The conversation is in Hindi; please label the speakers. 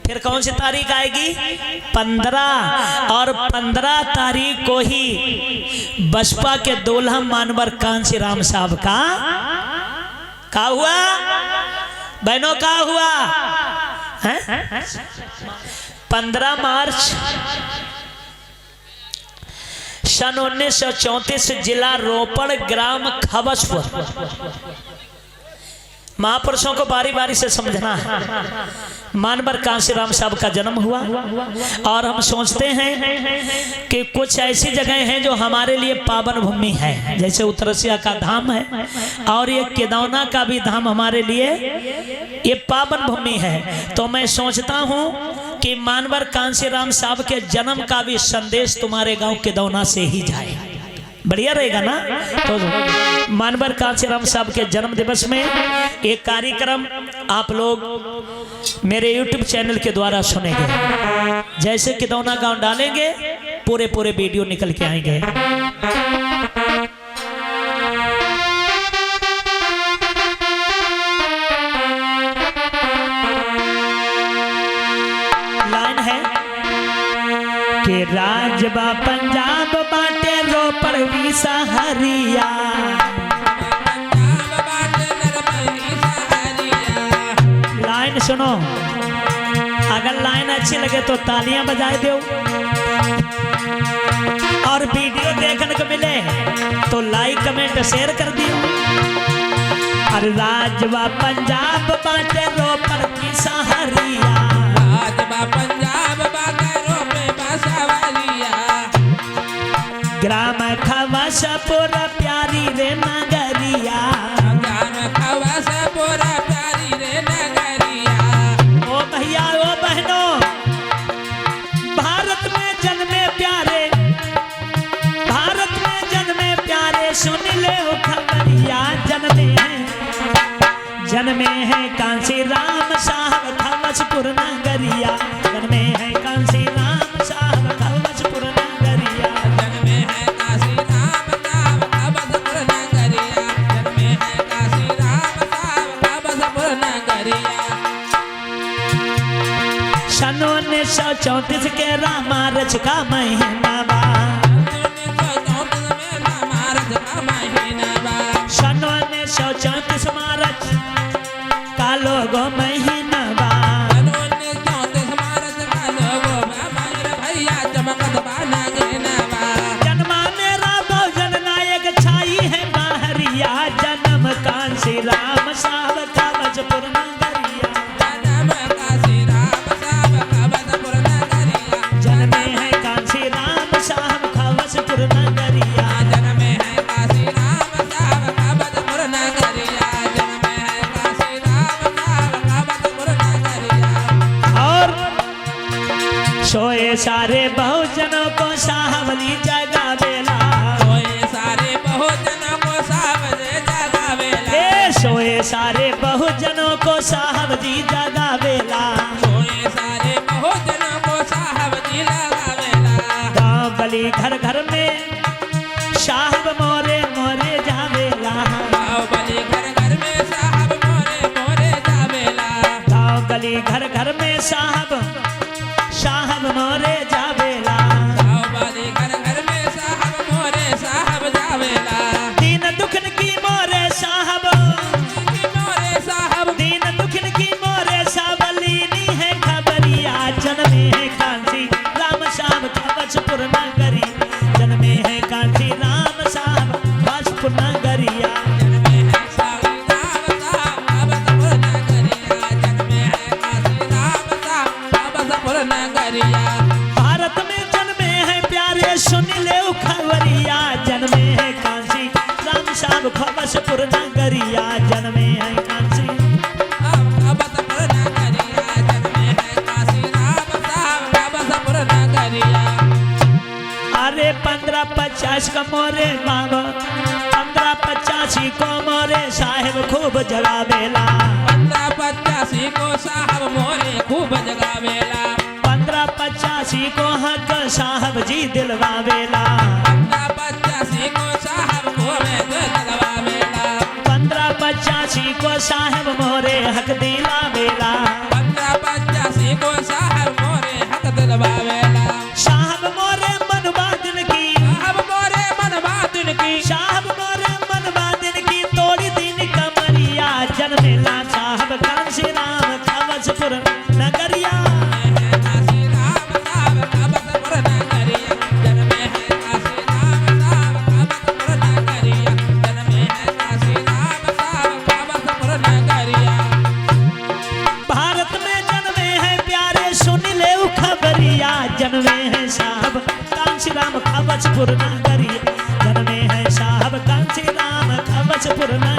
Speaker 1: फिर कौन सी तारीख आएगी? 15। और 15 तारीख को ही बसपा के दूल्हा मानवर कांशीराम साहब का हुआ बहनों, का हुआ है? 15 मार्च सन 1934 जिला रोपड़ ग्राम खबसपुर। महापुरुषों को बारी बारी से समझना है। मानवर कांशीराम साहब का जन्म हुआ और हम सोचते हैं कि कुछ ऐसी जगह हैं जो हमारे लिए पावन भूमि है, जैसे उत्तरसिया का धाम है और ये केदौना का भी धाम हमारे लिए ये पावन भूमि है। तो मैं सोचता हूँ कि मानवर कांशीराम साहब के जन्म का भी संदेश तुम्हारे गांव केदौना से ही जाए, बढ़िया रहेगा ना। तो मानवर कांशीराम साहब के जन्म दिवस में एक कार्यक्रम आप लोग मेरे YouTube चैनल के द्वारा सुनेंगे। जैसे केदौना गांव डालेंगे पूरे वीडियो निकल के आएंगे। लाइन है कि राजबा पंजाब बाटे रोपड़ विसा हरिया। लाइन सुनो, अगर लाइन अच्छी लगे तो तालियां बजाए दो और वीडियो देखने को मिले तो लाइक कमेंट शेयर कर दियो। और राजबा पंजाब बाटे रोपड़ विसा हरिया।
Speaker 2: राजबा पंजाब बाटे रोपड़ विसा हरिया।
Speaker 1: ग्राम खवसपुर प्यारी रे नगरिया।
Speaker 2: ग्राम खवसपुर प्यारी रे नगरिया।
Speaker 1: ओ भैया ओ बहनों, भारत में जन्मे प्यारे, भारत में जन्मे प्यारे, सुन ले ओ खबरिया। जन्मे हैं कांशीराम साहब खवसपुर नगरिया। जन्मे हैं कांशीराम साहब खवसपुर नगरिया।
Speaker 2: जन्मे हैं कांशीराम साहब खवसपुर नगरिया। जन्मे हैं कांशीराम साहब खवसपुर नगरिया।
Speaker 1: सन 1934 के रामारच का महीना बा।
Speaker 2: 1934 में रामारच का महीना बा।
Speaker 1: सन 1934 मार्च का लोगो महीना बा।
Speaker 2: 1934 मार्च का लोगो मेरे भैया चमकत बा नगीना बा।
Speaker 1: जन्मा मेरा बहुजन नायक छाई है बाहरिया। जन्म कांशीराम साहब खवसपुर नगरिया।
Speaker 2: जन्म कांशीराम साहब खवसपुर नगरिया।
Speaker 1: जन्मे हैं कांशीराम साहब खवसपुर नगरिया।
Speaker 2: जन्मे हैं कांशीराम साहब खवसपुर नगरिया। जन्मे हैं कांशीराम साहब खवसपुर नगरिया।
Speaker 1: और सोए सारे बहुजनों को साहबली जगावेला।
Speaker 2: सोए सारे बहुजनों को सावजे जगावेला।
Speaker 1: सोए सारे बहुजनों को साहब जी जगावेला।
Speaker 2: सोए सारे बहुजनों को साहब जी लगावेला।
Speaker 1: गाँव गली घर घर में साहब मोरे मोरे जावेला।
Speaker 2: गाँव गली घर घर में साहब मोरे मोरे जावेला।
Speaker 1: गाँव गली घर घर में साहब मोरे जावेला।
Speaker 2: गाँव गली घर घर में साहब मोरे साहब जावेला।
Speaker 1: दीन दुखन की मोरे साहब,
Speaker 2: मोरे साहब
Speaker 1: दीन दुखन की मोरे साहब लीनी है खबरिया। जन्मे है कांशीराम साहब खवसपुर नगरी। जन्मे है कांशीराम साहब खवसपुर नगरिया।
Speaker 2: जन्मे है कांशीराम साहब खवसपुर नगरिया। जन्मे है कांशीराम साहब खवसपुर नगरिया।
Speaker 1: भारत में जन्मे हैं प्यारे, सुन ले ओ खबरिया। जन्मे है कांशीराम साहब खवसपुर नगरिया। जन्मे है
Speaker 2: खवसपुर नगरिया। जन्मे है कांशीराम साहब खवसपुर नगरिया।
Speaker 1: अरे 1550 का मोरे बाबा, 1585 को मोरे साहेब खूब जगावेला।
Speaker 2: 1585 को साहब मोरे खूब जगावेला।
Speaker 1: 1585 को हक साहब जी दिलवावेला।
Speaker 2: 1585 को साहब मोरे दिलवावेला।
Speaker 1: 1585 को साहब मोरे हक दिलावेला।
Speaker 2: 1585 को साहब
Speaker 1: पुरना